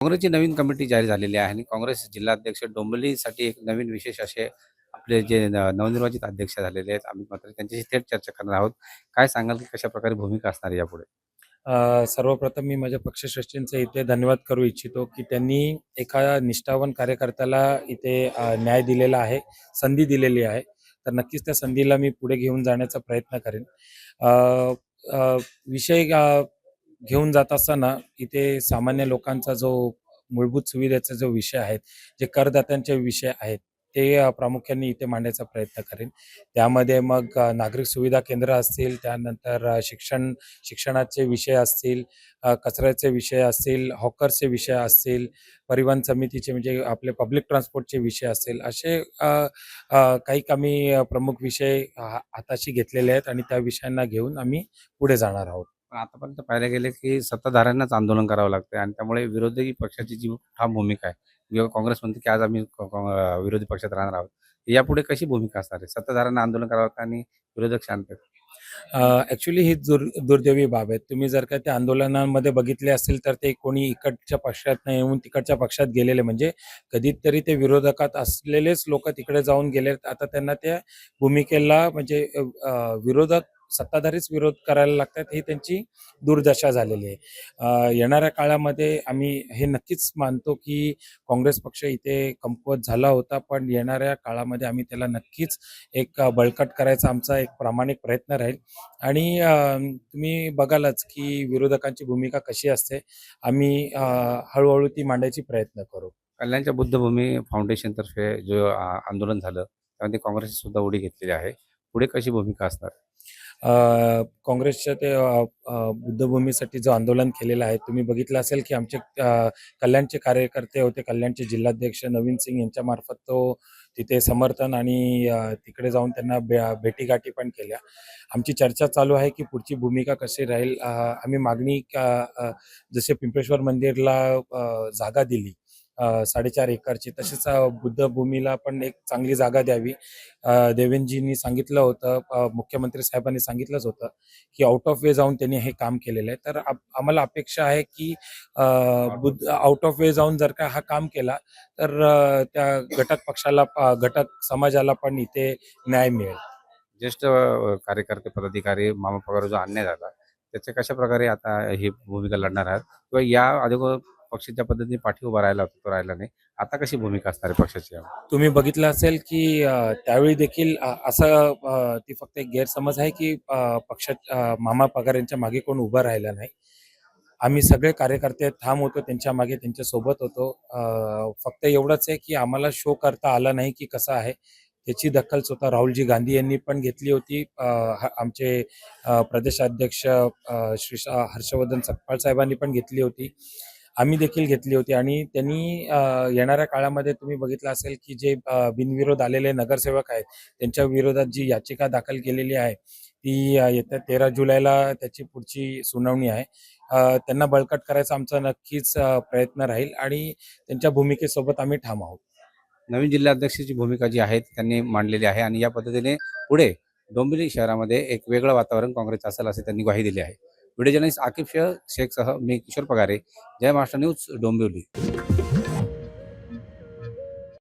काँग्रेसची नवीन कमिटी जाहीर झालेली आहे आणि काँग्रेस जिल्हाध्यक्ष डोंबिवलीसाठी एक नवीन विशेष असे आपले जे नवनिर्वाचित अध्यक्ष झालेले आहेत अमित म्हात्रे त्यांच्याशी थेट चर्चा करणार आहोत. काय सांगाल की कशाप्रकारे भूमिका असणार आहे यापुढे? सर्वप्रथम मी माझ्या पक्षश्रेष्ठींचे इथे धन्यवाद करू इच्छितो, की त्यांनी एका निष्ठावान कार्यकर्त्याला इथे न्याय दिलेला आहे, संधी दिलेली आहे. तर नक्कीच त्या संधीला मी पुढे घेऊन जाण्याचा प्रयत्न करेन. अ, अ, विषय घेऊन जात असताना इथे सामान्य लोकांचा जो मूलभूत सुविधेचा जो विषय आहे, जे करदात्यांचे विषय आहेत, ते प्रामुख्याने इथे मांडायचा प्रयत्न करेन. त्यामध्ये मग नागरिक सुविधा केंद्र असतील, त्यानंतर शिक्षणाचे विषय असतील, कचऱ्याचे विषय असतील, हॉकर्सचे विषय असतील, परिवहन समितीचे म्हणजे आपले पब्लिक ट्रान्सपोर्टचे विषय असतील, असे काही आम्ही प्रमुख विषय हाताशी घेतलेले आहेत आणि त्या विषयांना घेऊन आम्ही पुढे जाणार आहोत. पण आतापर्यंत पाहायला गेले की सत्ताधाऱ्यांनाच आंदोलन करावं लागतं आणि त्यामुळे विरोधी पक्षाची जी ठाम भूमिका आहे किंवा काँग्रेस म्हणते की आज आम्ही विरोधी पक्षात राहणार आहोत. यापुढे कशी भूमिका असणार आहे? सत्ताधाऱ्यांना आंदोलन करावं लागतं आणि विरोधक शांत आहेत. ॲक्चुअली ही दुर्दैवी बाब आहे. तुम्ही जर का त्या आंदोलनांमध्ये बघितले असतील, तर ते कोणी इकडच्या पक्षात नाही येऊन तिकडच्या पक्षात गेलेले, म्हणजे कधीतरी ते विरोधकात असलेलेच लोकं तिकडे जाऊन गेले. आता त्यांना त्या भूमिकेला म्हणजे विरोधक सत्ताधारीच विरोध करायला लागतात, ही त्यांची दुर्दशा झालेली आहे. येणाऱ्या काळामध्ये आम्ही हे नक्कीच मानतो, की काँग्रेस पक्ष इथे कमकुवत झाला होता, पण येणाऱ्या काळामध्ये आम्ही त्याला नक्कीच एक बळकट करायचा आमचा एक प्रामाणिक प्रयत्न राहील. आणि तुम्ही बघालच की विरोधकांची भूमिका कशी असते. आम्ही हळूहळू ती मांडायची प्रयत्न करू. कल्याणच्या बुद्धभूमी फाउंडेशनतर्फे जो आंदोलन झालं त्यामध्ये काँग्रेसने सुद्धा उडी घेतलेली आहे. पुढे कशी भूमिका असणार? अ, काँग्रेसच्या ते बुद्धभूमीसाठी जो आंदोलन केलेलं आहे, तुम्ही बघितलं असेल की आमचे कल्याणचे कार्यकर्ते होते, कल्याणचे जिल्हाध्यक्ष नवीन सिंग यांच्यामार्फत तो तिथे समर्थन आणि तिकडे जाऊन त्यांना भेटीगाठी पण केल्या. आमची चर्चा चालू आहे की पुढची भूमिका कशी राहील. आम्ही मागणी जसे पिंपळेश्वर मंदिरला जागा दिली 4.5 एकरची, तसेच बुद्धभूमीला पण एक चांगली जागा द्यावी. देवेंजींनी सांगितलं होतं, मुख्यमंत्री साहेबांनी सांगितलंच होतं, की आउट ऑफ वे जाऊन त्यांनी हे काम केलेलं आहे. तर आम्हाला अपेक्षा आहे, की आउट ऑफ वे जाऊन जर का हा काम केला, तर त्या घटक पक्षाला घटक समाजाला पण इथे न्याय मिळेल. ज्येष्ठ कार्यकर्ते, पदाधिकारी, मामा पगार जो अन्याय झाला, त्याचे कशाप्रकारे आता ही भूमिका लढणार आहात? किंवा या अगोदर पक्ष ज्या पद्धतीने पाठी उभा राहिला होता, तो राहिला नाही. आता कशी भूमिका असणार आहे पक्षाची? तुम्ही बघितलं असेल, की त्यावेळी देखील असं ती फक्त एक गैरसमज आहे, की पक्षात मामा पगार यांच्या मागे कोण उभं राहिलं नाही. आम्ही सगळे कार्यकर्ते ठाम होतो त्यांच्या मागे, त्यांच्यासोबत होतो. फक्त एवढंच आहे, की आम्हाला शो करता आला नाही, की कसं आहे. त्याची दखल स्वतः राहुलजी गांधी यांनी पण घेतली होती. आमचे प्रदेशाध्यक्ष श्री हर्षवर्धन सपकाळ साहेबांनी पण घेतली होती. आम्ही देखील घेतली होती आणि त्यांनी येणाऱ्या काळामध्ये तुम्ही बघितलं असेल, की जे बिनविरोध आलेले नगरसेवक आहेत, त्यांच्या विरोधात जी याचिका दाखल केलेली आहे, ती येत्या 13 जुलैला त्याची पुढची सुनावणी आहे. त्यांना बळकट करायचा आमचा नक्कीच प्रयत्न राहील आणि त्यांच्या भूमिकेसोबत आम्ही ठाम आहोत. नवीन जिल्हाध्यक्षाची भूमिका जी आहे ती त्यांनी मांडलेली आहे आणि या पद्धतीने पुढे डोंबिवली शहरामध्ये एक वेगळं वातावरण काँग्रेस असेल असे त्यांनी ग्वाही दिली आहे. व्हिडिओ जर्नलिस्ट आकिब शेखसह मी किशोर पगारे, जय महाराष्ट्र न्यूज, डोंबिवली.